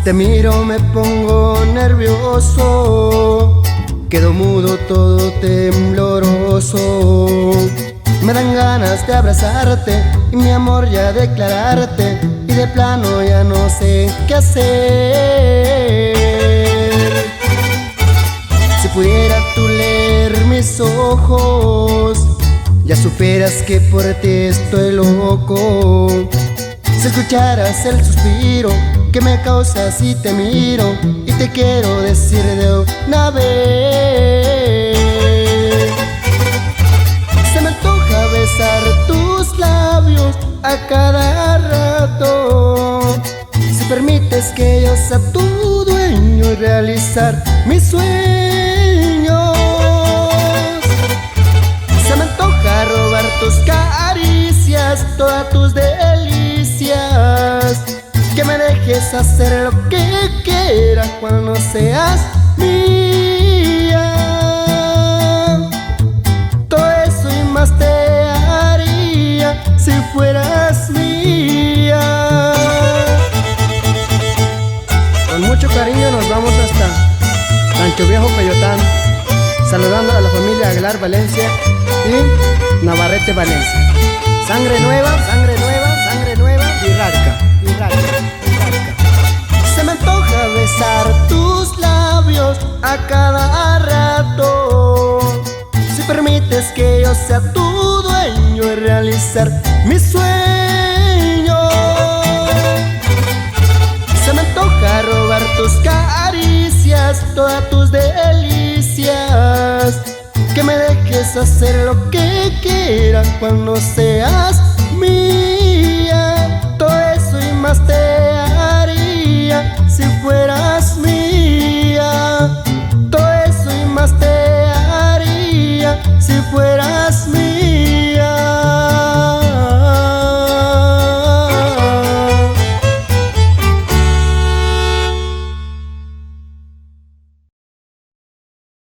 te miro me pongo nervioso, quedo mudo todo tembloroso. Me dan ganas de abrazarte y mi amor ya declararte, y de plano ya no sé qué hacer. Si pudiera tú leer mis ojos, ya supieras que por ti estoy loco. Si escucharas el suspiro que me causa si te miro, y te quiero decir de una vez. Se me antoja besar tus labios a cada rato, si permites que yo sea tu dueño y realizar mis sueños. Se me antoja robar tus caricias, todas tus delicias, que me dejes hacer lo que quieras cuando seas mía. Todo eso y más te haría si fueras mía. Con mucho cariño nos vamos hasta Rancho Viejo, Coyotán, saludando a la familia Aguilar Valencia y Navarrete Valencia. Sangre nueva, sangre nueva, sangre nueva, Virarca, Virarca, Virarca. Se me antoja besar tus labios a cada rato, si permites que yo sea tu dueño y realizar mis sueños. Se me antoja robar tus caricias, todas tus delicias, que me dejes hacer lo que quieras cuando seas mío.